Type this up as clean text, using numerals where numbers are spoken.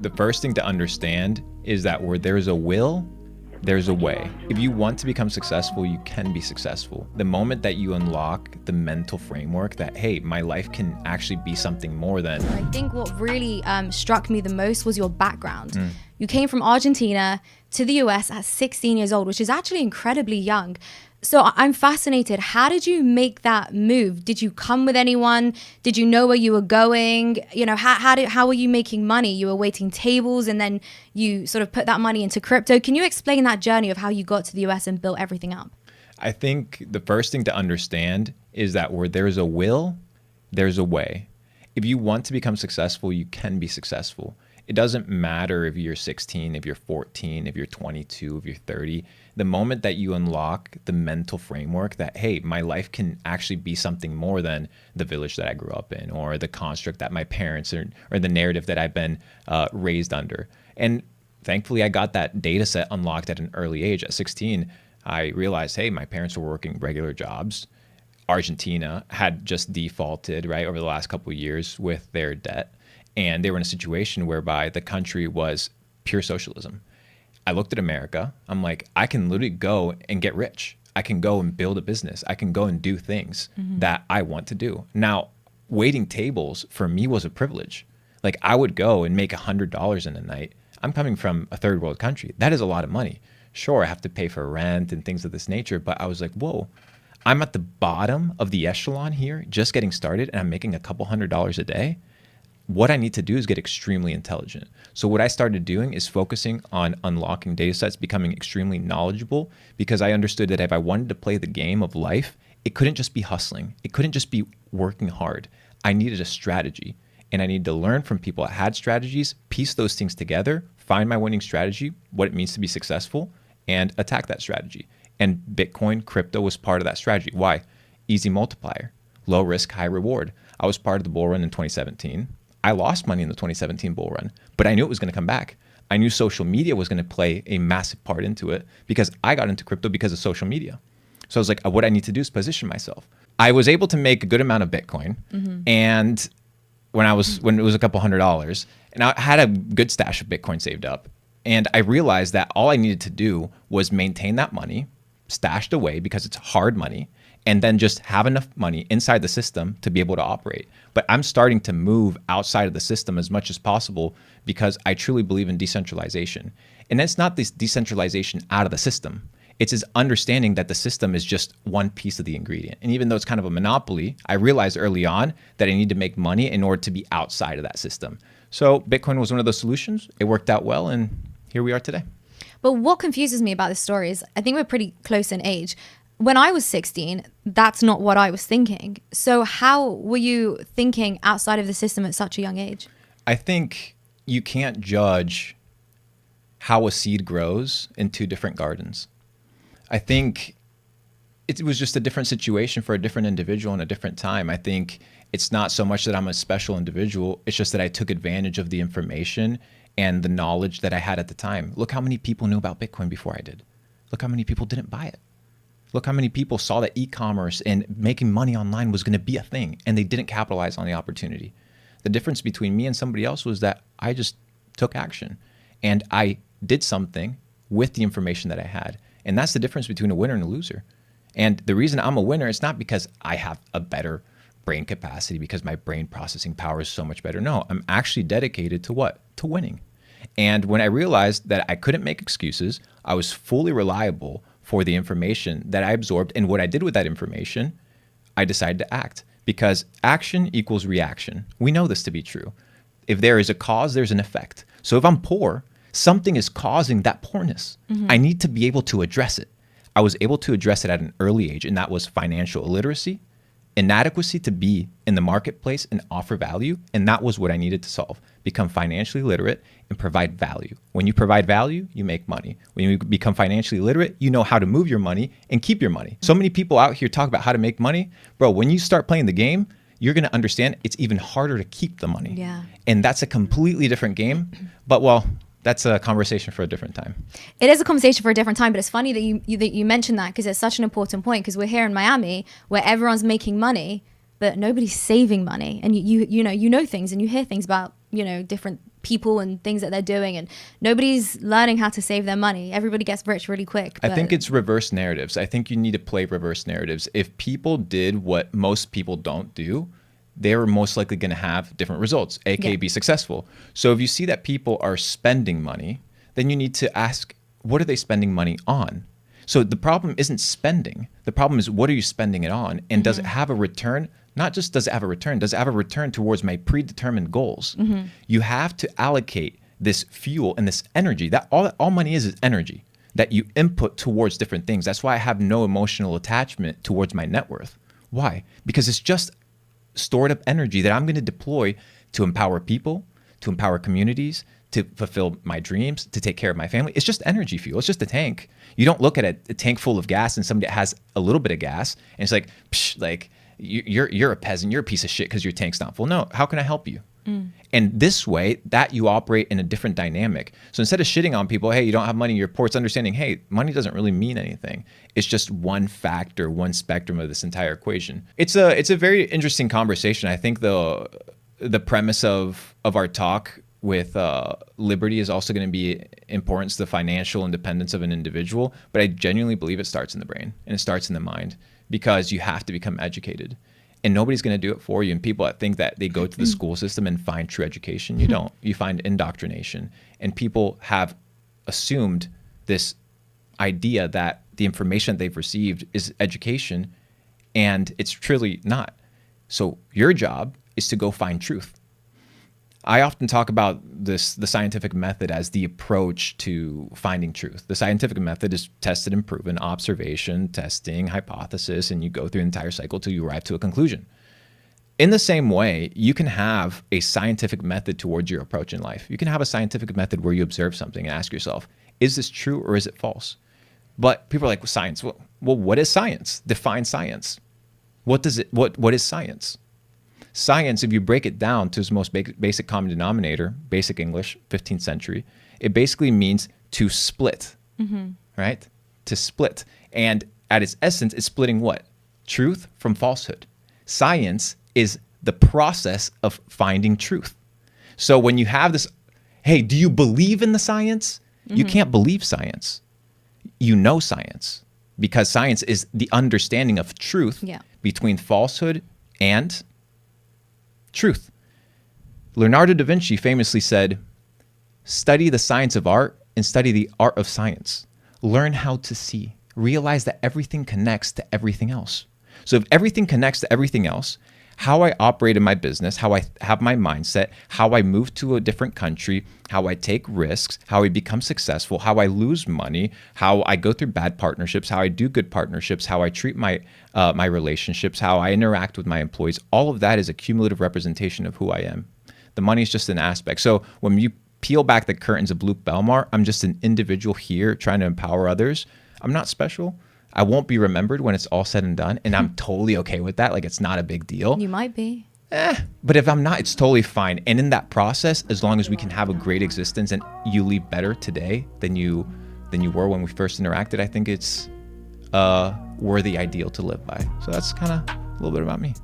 The first thing to understand is that where there's a will, there's a way. If you want to become successful, you can be successful. The moment that you unlock the mental framework that, hey, my life can actually be something more than. I think what really struck me the most was your background. You came from Argentina to the US at 16 years old, which is actually incredibly young. So I'm fascinated. How did you make that move? Did you come with anyone? Did you know where you were going? You know, how were you making money? You were waiting tables and then you sort of put that money into crypto. Can you explain that journey of how you got to the US and built everything up? I think the first thing to understand is that where there's a will, there's a way. If you want to become successful, you can be successful. It doesn't matter if you're 16, if you're 14, if you're 22, if you're 30. The moment that you unlock the mental framework that, hey, my life can actually be something more than the village that I grew up in or the construct that my parents or the narrative that I've been raised under. And thankfully, I got that data set unlocked at an early age. At 16, I realized, hey, my parents were working regular jobs. Argentina had just defaulted, right, over the last couple of years with their debt. And they were in a situation whereby the country was pure socialism. I looked at America. I'm like, I can literally go and get rich. I can go and build a business. I can go and do things that I want to do. Now, waiting tables for me was a privilege. Like I would go and make $100 in a night. I'm coming from a third world country. That is a lot of money. Sure, I have to pay for rent and things of this nature, but I was like, whoa, I'm at the bottom of the echelon here, just getting started, and I'm making a couple $100s a day. What I need to do is get extremely intelligent. So what I started doing is focusing on unlocking data sets, becoming extremely knowledgeable, because I understood that if I wanted to play the game of life, it couldn't just be hustling. It couldn't just be working hard. I needed a strategy, and I needed to learn from people that had strategies, piece those things together, find my winning strategy, what it means to be successful, and attack that strategy. And Bitcoin, crypto was part of that strategy. Why? Easy multiplier, low risk, high reward. I was part of the bull run in 2017. I lost money in the 2017 bull run, but I knew it was going to come back. I knew social media was going to play a massive part into it because I got into crypto because of social media. So I was like, what I need to do is position myself. I was able to make a good amount of Bitcoin. And when it was a couple $100, and I had a good stash of Bitcoin saved up. And I realized that all I needed to do was maintain that money stashed away because it's hard money, and then just have enough money inside the system to be able to operate. But I'm starting to move outside of the system as much as possible because I truly believe in decentralization. And it's not this decentralization out of the system. It's this understanding that the system is just one piece of the ingredient. And even though it's kind of a monopoly, I realized early on that I need to make money in order to be outside of that system. So Bitcoin was one of those solutions. It worked out well, and here we are today. But what confuses me about this story is I think we're pretty close in age. When I was 16, that's not what I was thinking. So how were you thinking outside of the system at such a young age? I think you can't judge how a seed grows in two different gardens. I think it was just a different situation for a different individual in a different time. I think it's not so much that I'm a special individual. It's just that I took advantage of the information and the knowledge that I had at the time. Look how many people knew about Bitcoin before I did. Look how many people didn't buy it. Look how many people saw that e-commerce and making money online was going to be a thing, and they didn't capitalize on the opportunity. The difference between me and somebody else was that I just took action, and I did something with the information that I had. And that's the difference between a winner and a loser. And the reason I'm a winner is not because I have a better brain capacity, because my brain processing power is so much better. No, I'm actually dedicated to what? To winning. And when I realized that I couldn't make excuses, I was fully reliable for the information that I absorbed. And what I did with that information, I decided to act, because action equals reaction. We know this to be true. If there is a cause, there's an effect. So if I'm poor, something is causing that poorness. I need to be able to address it. I was able to address it at an early age, and that was financial illiteracy, inadequacy to be in the marketplace and offer value. And that was what I needed to solve. Become financially literate and provide value. When you provide value, you make money. When you become financially literate, you know how to move your money and keep your money. So many people out here talk about how to make money. Bro, when you start playing the game, you're going to understand it's even harder to keep the money. Yeah. And that's a completely different game. But well, that's a conversation for a different time. It is a conversation for a different time, but it's funny that you mentioned that, because it's such an important point, because we're here in Miami where everyone's making money, but nobody's saving money. And you know things and you hear things about different people and things that they're doing, and nobody's learning how to save their money. Everybody gets rich really quick. I think it's reverse narratives. I think you need to play reverse narratives. If people did what most people don't do, they're most likely going to have different results, aka be successful. So if you see that people are spending money, then you need to ask, what are they spending money on? So the problem isn't spending. The problem is, what are you spending it on? And does it have a return? Not just does it have a return, does it have a return towards my predetermined goals? You have to allocate this fuel and this energy. That all money is energy that you input towards different things. That's why I have no emotional attachment towards my net worth. Why? Because it's just stored up energy that I'm going to deploy to empower people, to empower communities, to fulfill my dreams, to take care of my family. It's just energy fuel. It's just a tank. You don't look at a tank full of gas and somebody that has a little bit of gas and it's like, psh, like you're a peasant, you're a piece of shit because your tank's not full. No, how can I help you? And this way that you operate in a different dynamic. So instead of shitting on people, hey, you don't have money, you're poor, it's understanding, hey, money doesn't really mean anything. It's just one factor, one spectrum of this entire equation. It's a very interesting conversation. I think the premise of our talk with liberty is also going to be importance to the financial independence of an individual. But I genuinely believe it starts in the brain and it starts in the mind, because you have to become educated. And nobody's going to do it for you. And people that think that they go to the school system and find true education, you don't. You find indoctrination. And people have assumed this idea that the information they've received is education, and it's truly not. So your job is to go find truth. I often talk about the scientific method as the approach to finding truth. The scientific method is tested and proven, observation, testing, hypothesis, and you go through an entire cycle till you arrive to a conclusion. In the same way, you can have a scientific method towards your approach in life. You can have a scientific method where you observe something and ask yourself, is this true or is it false? But people are like, well, science. Well, what is science? Define science. What is science? Science, if you break it down to its most basic common denominator, basic English, 15th century, it basically means to split, right? To split. And at its essence, it's splitting what? Truth from falsehood. Science is the process of finding truth. So when you have this, hey, do you believe in the science? You can't believe science. You know science, because science is the understanding of truth between falsehood and truth. Leonardo da Vinci famously said, study the science of art and study the art of science. Learn how to see. Realize that everything connects to everything else. So if everything connects to everything else, how I operate in my business, how I have my mindset, how I move to a different country, how I take risks, how I become successful, how I lose money, how I go through bad partnerships, how I do good partnerships, how I treat my relationships, how I interact with my employees, all of that is a cumulative representation of who I am. The money is just an aspect. So when you peel back the curtains of Belmar, I'm just an individual here trying to empower others. I'm not special. I won't be remembered when it's all said and done. And I'm totally okay with that. Like, it's not a big deal. You might be. But if I'm not, it's totally fine. And in that process, as long as we can have a great existence and you leave better today than you were when we first interacted, I think it's a worthy ideal to live by. So that's kind of a little bit about me.